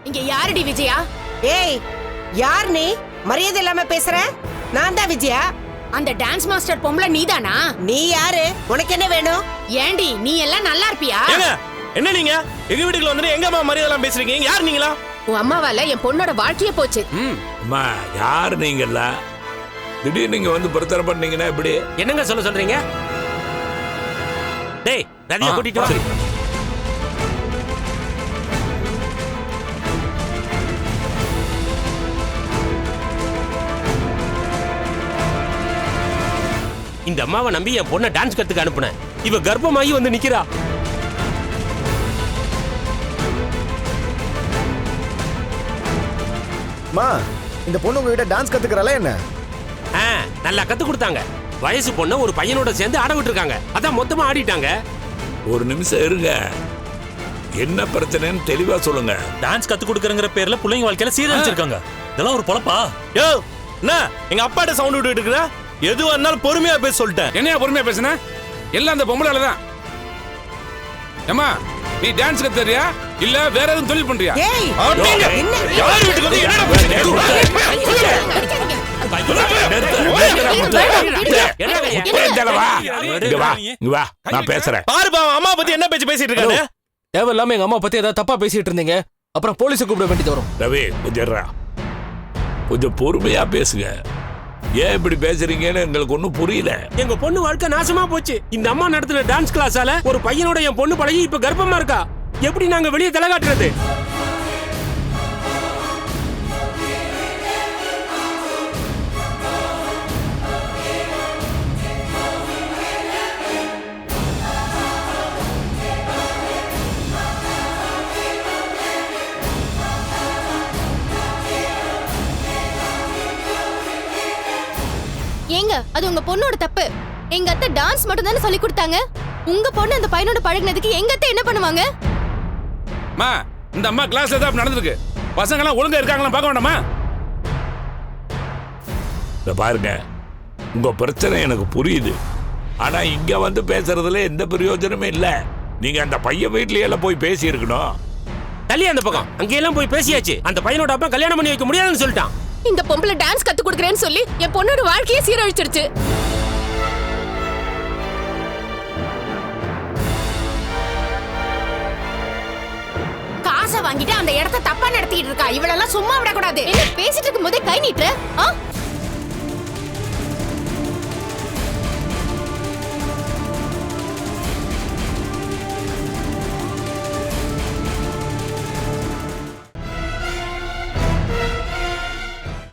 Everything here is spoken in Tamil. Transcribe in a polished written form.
இங்க யாருடி விஜயா? ஏய், யார் நீ? மரியாதை இல்லாம பேசுற? நான் தான் விஜயா. அந்த டான்ஸ் மாஸ்டர் பொம்பளை நீதானா? நீ யாரு? உனக்கு என்ன வேணும்? ஏண்டி நீ எல்லாம் நல்லா இருப்பியா? என்ன நீங்க எங்க வீட்டுக்குள்ள வந்து எங்க அம்மா மரியாதை எல்லாம் பேசுறீங்க? யார் நீங்களா? உன் அம்மாவால என் பொண்ணோட வாழ்க்கையே போச்சு. அம்மா யாரு நீங்கல்ல? திடீர்னு நீங்க வந்து பிரச்சனை பண்ணீங்கன்னா எப்படி? என்னங்க சொல்றீங்க? டேய் ரதியை கூட்டிட்டு வா. இந்த அம்மாவை நம்பி என் பொண்ணை டான்ஸ் கத்துக்க அனுப்புனேன். இவ கர்ப்பமாகி வந்து நிக்கிறா. மா, இந்த பொண்ணு உங்ககிட்ட டான்ஸ் கத்துக்கறல என்ன? நல்லா கத்து கொடுத்தாங்க. வயசு பொண்ணு ஒரு பையனோட சேர்ந்து ஆட விட்டுருக்காங்க. அதான் மொத்தமா ஆடிட்டாங்க. ஒரு நிமிஷம் இருங்க, என்ன பிரச்சனைன்னு தெளிவா சொல்லுங்க. டான்ஸ் கத்து கொடுக்கறங்கிற பேர்ல பிள்ளைங்க வாழ்க்கையில சீரழிச்சிருக்காங்க. இதெல்லாம் ஒரு பொழப்பா? யோ, என்ன எங்க அப்பாட்ட சவுண்ட் விட்டுட்டு இருக்கற? எதுவா இருந்தாலும் பொறுமையா பேச சொல்லிட்டேன். என்னையா பொறுமையா பேசுன? எல்லாம் அந்த பொம்பளால தான். ஏமா, நீ டான்ஸ் கத்துறியா இல்ல வேற எதுவும் தொழில் பண்றியா? ஏய், என்ன யார் வீட்டுக்கு வந்து என்னடா நான் பேசுறேன். பாருப்பா, அம்மா பத்தி என்ன பேச்சு பேசிட்டு இருக்கானே. தேவையில்லாம எங்க அம்மா பத்தி ஏதாவது தப்பா பேசிட்டு இருந்தீங்க, அப்புறம் போலீஸை கூப்பிட வேண்டியது வரும். ரவி கொஞ்சம் பொறுமையா பேசுங்க. ஏன் இப்படி பேசுறீங்கன்னு எங்களுக்கு ஒண்ணும் புரியல. எங்க பொண்ணு வாழ்க்கை நாசமா போச்சு. இந்த அம்மா நடத்துற டான்ஸ் கிளாஸால ஒரு பையனோட என் பொண்ணு பழகி இப்ப கர்ப்பமா இருக்கா. எப்படி நாங்க வெளியே தலை காட்டுறது? ஏங்க, அது உங்க பொண்ணோட தப்பு. எங்க அத்தை டான்ஸ் மட்டும் தானே சொல்லி கொடுத்தாங்க. உங்க பொண்ணு அந்த பையனோட பழகுனதுக்கு எங்க அத்தை என்ன பண்ணுவாங்க? மா, இந்த அம்மா கிளாஸ்ல தான் நடந்துருக்கு. பசங்க எல்லாம் ஒழுங்கா இருக்காங்களா பார்க்க வேண்டாமா? இத பாருங்க, உங்க பிரச்சனை எனக்கு புரியுது. ஆனா இங்க வந்து பேசுறதுல எந்த பிரயோஜனமே இல்ல. நீங்க அந்த பையன் வீட்லயே எல்லாம் போய் பேசி இருக்கணும். தள்ளி அந்த பக்கம் அங்கெல்லாம் போய் பேசியாச்சு. அந்த பையனோட அப்பா கல்யாணம் பண்ணி வைக்க முடியாதுன்னு சொல்லிட்டான். இந்த பொம்பளை டான்ஸ் கத்து கொடுக்கறேன்னு சொல்லி என் பொண்ணோட வாழ்க்கையே சீரழிச்சிருச்சு. காசை வாங்கிட்டு அந்த இடத்த தப்பா நடத்திட்டு இருக்கா. இவளெல்லாம் சும்மா விடக்கூடாது. என்ன பேசிட்டு இருக்கும் போதே கை நீட்டுற?